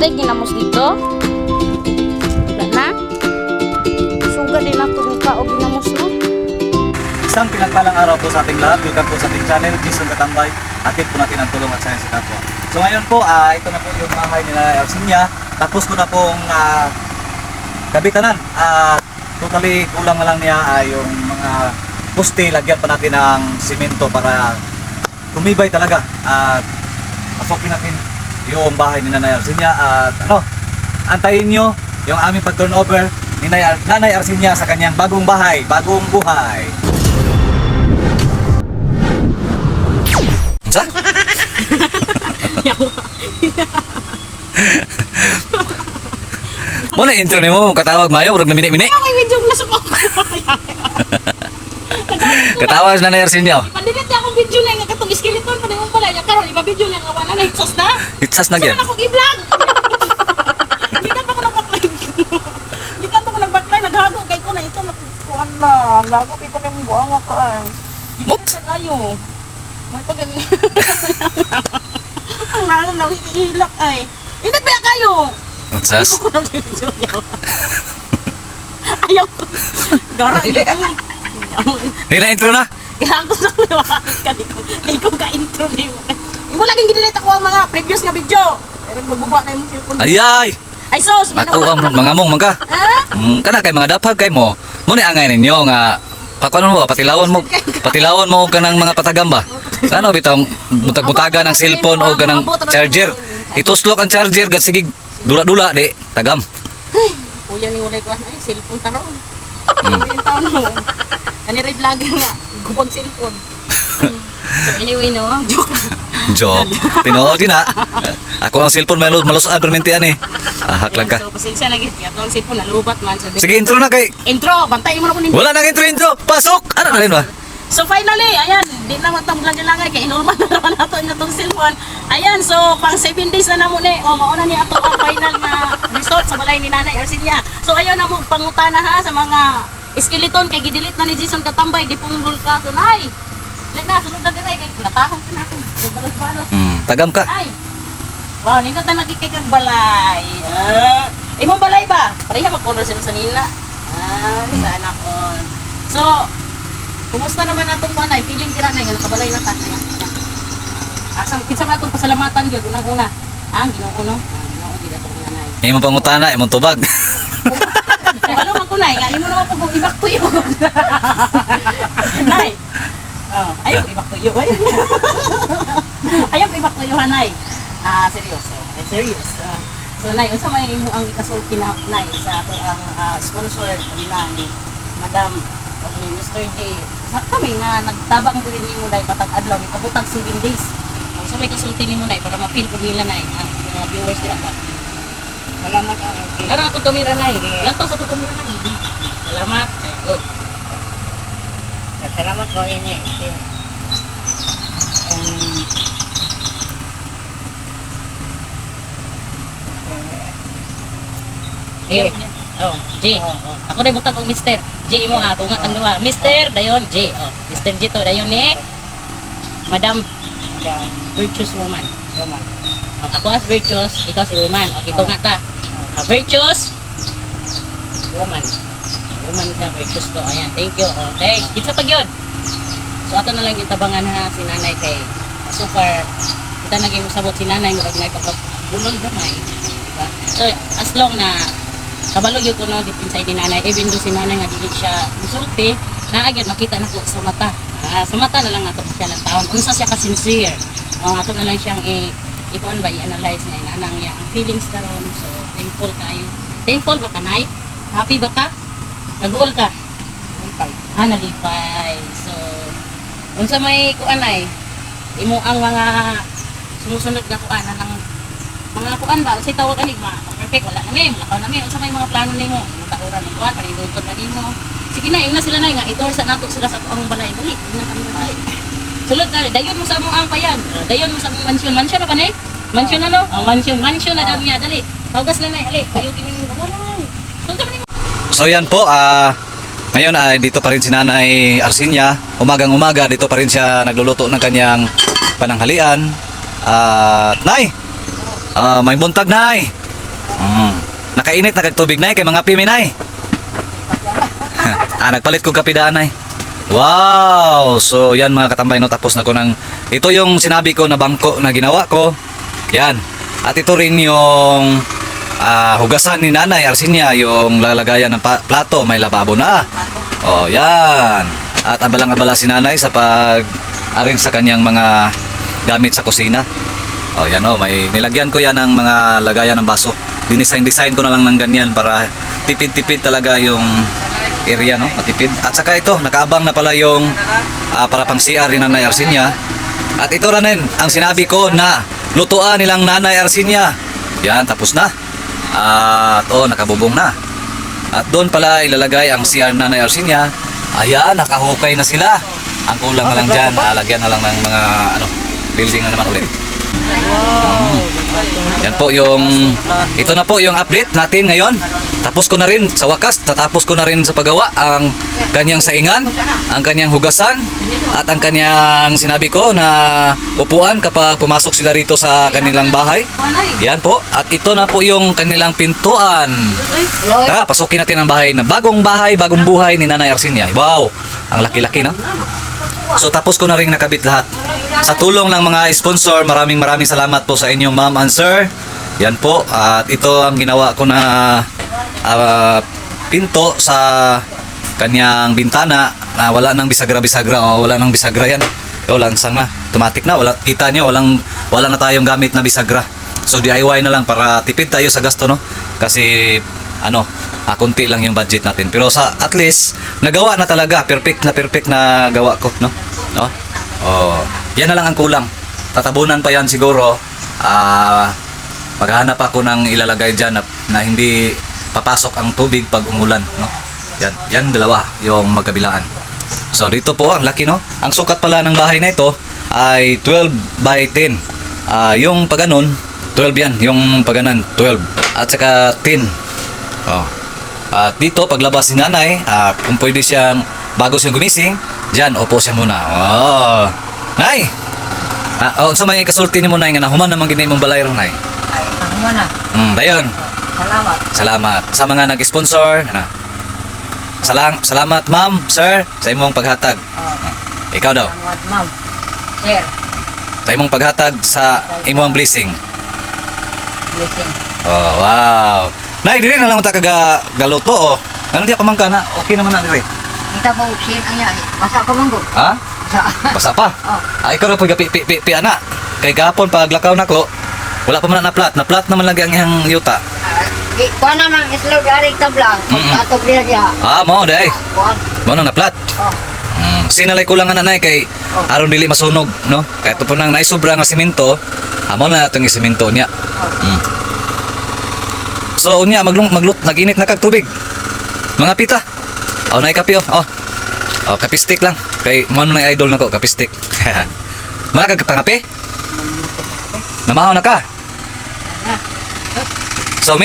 day ginamos dito. Wala na. Suga din ang tungka o ginamos no. Isang pinagpalang araw po sa ating lahat. Welcome po sa ating channel, Jason Katambay. Atid po natin ang tulong at sayan sa kapwa. So ngayon po, ito na po yung bahay nila Elsinia. Tapos ko na pong kabitanan. Totally kulang na lang niya yung mga poste. Lagyan pa natin ng simento para tumibay talaga. At pasokin natin yung bahay ni Nanay Elsinia. At antayin nyo yung aming pag-turnover ni Nanay Elsinia sa kanyang bagong bahay, bagong buhay. Sa? Mo na intro nimo katawag mayo urag na mini-mini. May video na sa mga. Katawag na Nanay Elsinia. Pandilit na akong video na nga katong skeleton pa nang pala niya karon iba video niya nga wala na hitsas na. Hitsas na gyud. Saan ako i-vlog? Hindi ka pa ko nag-backline. Hindi ka pa ko nag-backline naghago kay ko na ito nakukuan na. Lago kay ko na yung buang ako ay. Hindi sa kayo. May pag ang lalo na hilak ay. Hindi ba kayo? Hitsas. Ayaw ko. Gara yun. Di na intro na. Kaya ako sa liwanag ka dito. Hindi ko ka-intro na yun. Hindi mo laging ginilit ako ang mga previous nga video. Pero magbubuha na yung cellphone. Ayay. Ay sos! Ako ang mga mong mangka. Ha? Kana kay mga dapag kay mo. Mo ni angay ninyo nga pakuan mo patilawan mo kanang mga patagamba. Ano bitong butag-butaga ng cellphone o kanang charger. Ituslok ang charger gat sige dula-dula di tagam. Ay, kuya ni ulay ko ay cellphone taron. Yung taon mo. Kanira vlogger nga. Gupag cellphone. So anyway no, joke. Joke. Tinuod din na. Ako ang cellphone malusaan permentian eh. Haklag ka. So pasensya na gid. Atong cellphone nalubat man. So, Sige intro na kay. intro, bantayin mo na ko nito. Wala nang intro. Pasok. Ano na rin ba? So finally, ayan, di na matang lang kay inulman na naman nato itong cellphone. Ayan, so pang 7 days na namo ni. O mauna ni ato ang final na result sa balay ni Nanay Elsinia. So ayun na mo pangutana ha sa mga skeleton kay gidelete na ni Jason Katambay di punggol ka tunay. Like na sunod na dire kay natahong ka na ako. Balos-balos. Tagam ka. Ay. Wow, nindot na nagkikig balay. Imong balay ba? Pareha mag-color sila sa nila. Sana ko. So, kumusta naman natong panay? Feeling tira na yung kabalay na ta. Asang kinsa man atong pasalamatan gyud unang-una. Ang Ginoo Ginoo gid atong nanay. Imong pangutana, imong tubag. Ano man kunay, nga imo naman pag ibak tuyo. Nay. Oh, ayo ibak tuyo. Ayo ibak tuyo hanay. Seryoso. Seryoso. So nay, unsa may imo ang ikasulti na nay sa ato ang sponsor ni Madam ni Mr. J. Kami nga nagtabang ko rin mo dahil patag adlaw ni pabutag 7 days. So may kasulti nimo nay para ma-feel ko nila nay mga viewers nila ba. Salamat ka. Ara ako tumira nay. Lantaw sa tumira nay. Salamat. Good. Salamat ko ini. Oh, J. Ako rin butang og Mr. J mo ha, tungat ang duha. Mr. dayon J. Oh, Mr. J to dayon ni Madam Virtuous Woman. Ako as Virtuous, ikaw si Woman. Okay, tungat ta. Virtuous Woman. Woman ka, Virtuous to. Ayan, thank you. Okay, kita pag yun. So ato na lang itabangan ha si Nanay kay so far kita naging usabot si Nanay mo kag nagpapulong gamay. Diba? So as long na kabalo yun ko no, deep inside ni Nanay, even though si Nanay nga dili siya musulti, naagyan makita na ko sa mata. Sa mata na lang nato siya ng taon. Unsa siya ka-sincere. Ato na lang siyang ikuan ba, i-analyze na inanang niya ang feelings karon. So, thankful kayo. Thankful ba ka, Nay? Happy ba ka? Nag-uol ka? Nalipay. So, unsa may kuan Nay? Imo ang mga sumusunod na kuan ng mga kuan ba? Unsay tawag ani ba? Perfect wala na may lakaw na may unsa may mga plano nimo mataoran ng kuan panindot na nimo sige na ina sila na nga ito sa nato sila sa ang balay dali ina kami balay sulod na dayon mo sa among ang payan dayon mo sa among mansion na pa ni mansion ano mansion na daw niya dali tawgas na nay ali kayo kini mo balay sunta man nimo. So yan po, ngayon ay dito pa rin si Nanay Elsinia. Umagang-umaga dito pa rin siya nagluluto ng kanyang pananghalian. Nay, may buntag Nay. Nakainit na kag tubig nay kay mga pimi nay. Nagpalit ko kape daan nay. Wow! So yan mga katambay no, tapos na ko ng ito yung sinabi ko na bangko na ginawa ko. Yan. At ito rin yung hugasan ni Nanay Arsinia, yung lalagayan ng plato, may lababo na. Oh, yan. At abalang-abala si Nanay sa pag-arrange sa kanyang mga gamit sa kusina. Oh, yan oh, may nilagyan ko yan ng mga lagayan ng baso. Dinesign ko na lang ng ganyan para tipid-tipid talaga yung area, no? Matipid. At saka ito, nakaabang na pala yung para pang CR ni Nanay Arsinia. At ito rin ang sinabi ko na lutuan nilang Nanay Arsinia. Yan, tapos na. At nakabubong na. At doon pala ilalagay ang CR Nanay Arsinia. Ayan, nakahukay na sila. Ang kulang na lang dyan, lagyan na lang ng mga building na naman ulit. Yan po yung ito na po yung update natin ngayon. Tapos ko na rin sa wakas, tatapos ko na rin sa paggawa ang kanyang saingan, ang kanyang hugasan at ang kanyang sinabi ko na upuan kapag pumasok sila rito sa kanilang bahay. Yan po. At ito na po yung kanilang pintuan. Tara, pasukin natin ang bahay na bagong buhay ni Nanay Arsinia. Wow, ang laki-laki na. So tapos ko na rin nakabit lahat. Sa tulong ng mga sponsor, maraming salamat po sa inyo ma'am and sir. Yan po. At ito ang ginawa ko na pinto sa kanyang bintana na wala nang bisagra-bisagra o wala nang bisagra yan. Lansang na. Automatic na. Kita nyo, wala na tayong gamit na bisagra. So DIY na lang para tipid tayo sa gasto, no? Kasi konti lang yung budget natin. Pero at least nagawa na talaga, perfect na gawa ko, no? Yan na lang ang kulang. Tatabunan pa yan siguro. Maghahanap ako ng ilalagay dyan na hindi papasok ang tubig pag umulan, no? Yan dalawa yung magkabilaan. So dito po ang laki, no? Ang sukat pala ng bahay na ito ay 12 by 10. Yung paganon 12 yan, yung paganan 12 at saka 10. At dito paglabas si Nanay, kung pwede siyang bago siyang gumising, diyan upo siya muna. Nay. So may kasulti ni mo nay nga nahuman naman gini mong balay ron nay. Ay, human na. Dayon. Salamat. Sa mga nag-sponsor. Salamat ma'am, sir, sa imong paghatag. Ikaw daw. Salamat, ma'am. Sir, Sa imong paghatag sa imong blessing. blessing. Oh, wow. Nay, dili na lang ta galuto. Ano di ako man kana? Okay naman na dire. Kita po, sir, anya. Masa ko manggo. Ha? Sa. Basa pa. Ikaw na pag pi ana. Kay gahapon paglakaw nako, wala pa man na plat. Na plat naman lagi ang iyang yuta. Kuha naman, islog aring tabla. Pagkatog niya diya. Mo day. Kuha. Mo na plat. Sinalay ko lang nga nanay kay aron dili masunog, no? Kaya ito po nang naisubra nga simento, amo na itong simento niya. So unya maglut naginit na kag tubig. Mga pita. Nay kape kape stick lang. Kay mo na idol nako kape stick. Mga kag pangape? Namahaw na ka. So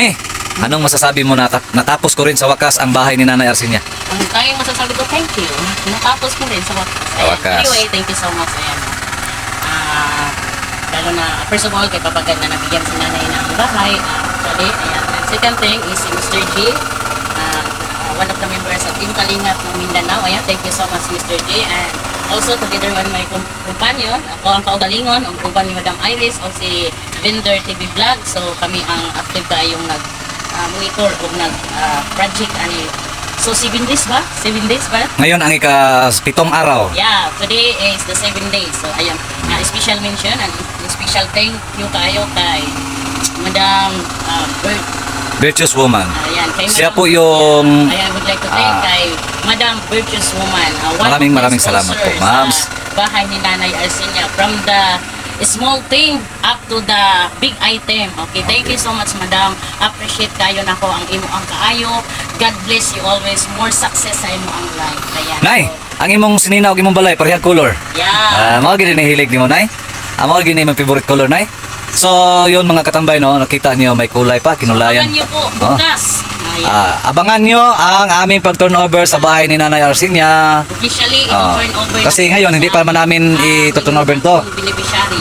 anong masasabi mo natapos ko rin sa wakas ang bahay ni Nanay Arsinia? Ang tayong masasabi ko, thank you. Natapos ko rin sa wakas. Wakas. Anyway, thank you so much. Ayan. Lalo na, first of all, kay Papagan na nabigyan si Nanay ng bahay. Actually, ayan. And second thing is si Mr. G. One of the members of Team Kalingat ng Mindanao. Ayan, thank you so much, Mr. G. And also, together with my companion, ako ang kaugalingon, ang kumpanya ni Madam Iris, o si Vendor TV Vlog. So, kami ang active tayong nag-monitor o nag-project ani. So 7 days ba? 7 days ba? Ngayon ang ika-7 araw. Yeah, today is the 7 days. So ayan, special mention and special thank you kayo kay Madam Virtuous Woman. Ayan, kay Siya Madam, po yung I would like to thank kay Madam Virtuous Woman. maraming salamat po, ma'ams. Bahay ni Nanay Arsinia, from the small thing up to the big item. Okay, thank you so much, Madam. Appreciate kayo nako ang imo ang kaayo. God bless you always. More success sa imo ang life. Ayan. Nay, ang imong sinina ug imong balay parehang color. Yeah. Mao gid ni hilig nimo nay. Mao gid ni imong favorite color nay. So, yun mga katambay no, nakita niyo may kulay pa, kinulayan. Abangan niyo po bukas. Abangan nyo ang aming pag-turnover sa bahay ni Nanay Arsinia. Officially, i-turn over Kasi ngayon, hindi pa naman namin i-turnover to. Beneficiary.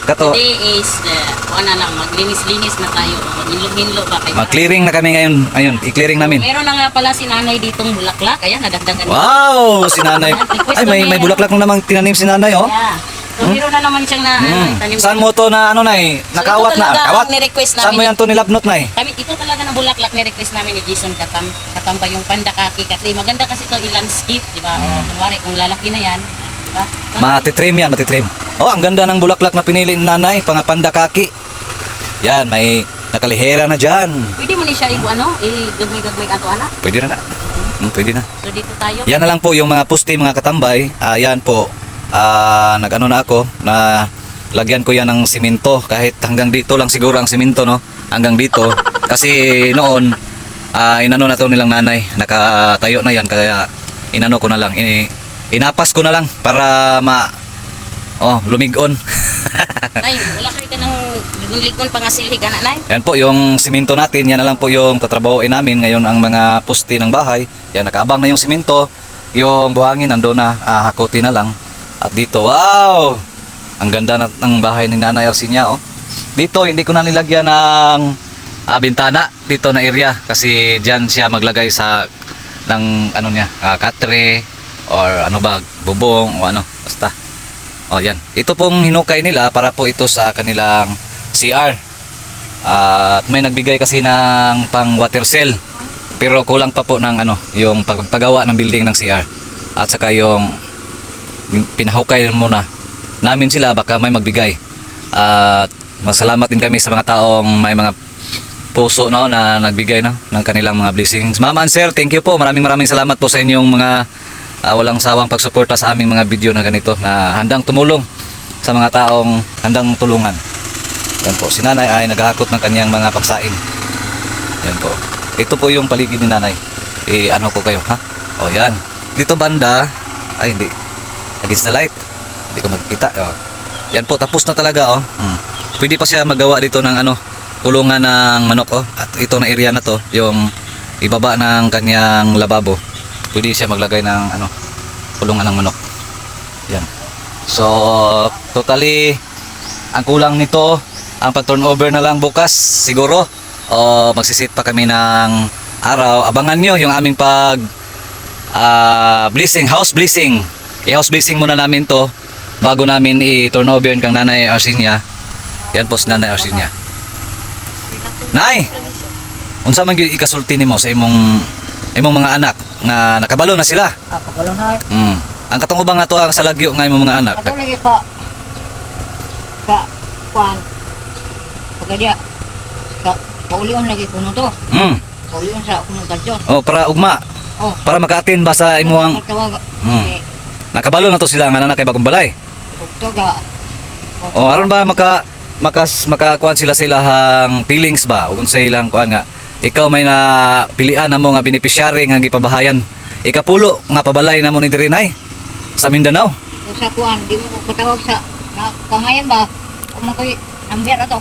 Kato, Today is, ano lang, maglinis-linis na tayo. Maghilo-hilo ba kayo? mag-clearing na kami ngayon. Ayun, i-clearing namin. Meron na nga pala si nanay ditong bulaklak. Kaya nadagdagan. Wow, si nanay. Ay, may bulaklak na namang tinanim si nanay, oh. Yeah. So, meron na naman siyang na, tanim. Saan mo to na ano na eh? Nakawat na. talaga Kawat? ang ni-request Saan mo namin. yan to nilabnot na eh? Kami, ito talaga ng bulaklak ni-request namin ni Jason Katamba yung pandakaki. Kasi maganda kasi ito i-landscape, di ba? Kunwari, kung lalaki na yan, di ba? Matitrim yan, matitrim. Oh, ang ganda ng bulaklak na pinili ni nanay, pangapanda kaki. Yan, may nakalihera na dyan. Pwede mo ni siya i-gagmay-gagmay ato anak. Pwede na na. Pwede na. So, dito tayo. Yan na lang po yung mga puste, mga katambay. Yan po, nag-ano na ako, na lagyan ko yan ng simento. Kahit hanggang dito lang siguro ang simento, no? Hanggang dito. Kasi noon, inano na to nilang nanay. Nakatayo na yan, kaya inano ko na lang. Inapas ko na lang para lumigon. Nay, wala ka ng likon pa nga silhig, anak, nay. Yan po yung simento natin, yan na lang po yung tatrabahoin namin ngayon ang mga poste ng bahay. Yan, nakaabang na yung simento, yung buhangin nando na, hakuti na lang. At dito, wow! Ang ganda ng bahay ni Nanay Arsinia, oh. Dito, hindi ko na nilagyan ng bintana dito na area kasi diyan siya maglagay ng ano niya, katre or ano ba, bubong o ano, basta. Oh, yan. Ito pong hinukay nila para po ito sa kanilang CR. At may nagbigay kasi ng pang water cell. Pero kulang pa po ng yung paggawa ng building ng CR. At saka yung pinahukay muna namin sila, baka may magbigay. At masalamat din kami sa mga taong may mga puso na nagbigay ng kanilang mga blessings. Ma'am and sir, thank you po. Maraming salamat po sa inyong mga walang sawang pagsuporta sa aming mga video na ganito, na handang tumulong sa mga taong handang tulungan. Yan po, si nanay ay naghahakot ng kanyang mga pagsain. Yan po. Ito po yung paligid ni nanay. Ano ko kayo, ha? O yan. Dito banda, ay hindi. Against the light. Hindi ko magkita. O. Yan po, tapos na talaga, oh. Pwede pa siya magawa dito ng kulungan ng manok, oh. At ito na area na to, yung ibaba ng kanyang lababo. Pwede siya maglagay ng kulungan ng manok. Yan. So, totally ang kulang nito, ang pag-turnover na lang bukas siguro. O magsisit pa kami ng araw. Abangan nyo yung aming blessing, house blessing. I-house blessing muna namin to bago namin i-turnover kang Nanay Arsinia. Yan po si Nanay Arsinia. Nay! Unsa man gyud ikasulti nimo sa imong mga anak nga nakabalo na sila? Kabalo na. Ang katong ubang ato ang salagyo nga imong mga anak. Ato lagi pa. Kuan. Pagkadya. Paulion lagi kuno to. Paulion sa kuno kadyo. Oh, para ugma. Oh. Para maka-attend ba sa imong nakabalo na to sila nga anak kay bagong balay. Toga. Oh, aron ba makakuan sila hang feelings ba ug unsay ilang kuan nga ikaw may napilian na mo nga beneficiary nga gipabahayan ikapulo nga pabalay na mo ni diri nay sa Mindanao. Sa kuan di mo ko patawag sa kamayan ba? Kung makoy number ato.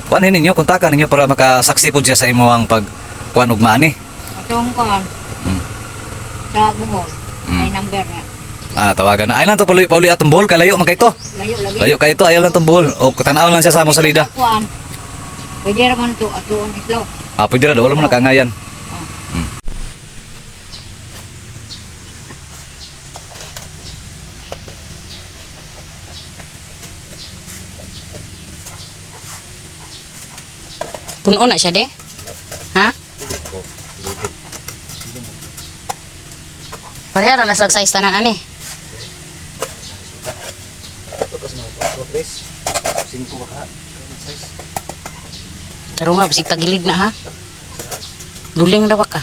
Kuan ninyo, kontakan ninyo para makasaksi po siya sa imo ang pagkuan ug mani. Atong kuan. Sa bungol. May number na. Tawagan na. Ay lang to pauli atong bohol kalayo man kay to. Layo lagi. Layo kay to, ayaw lang tong bohol. O tan-aw lang siya sa mo salida. Kuan. Pwede raman to ato ang islaw. Pwede ra wala mo nakangayan. Puno na siya, de? Ha? Parehara na sa size tanan ani. Pero nga, bisig tagilid na ha. Duling na ba ka?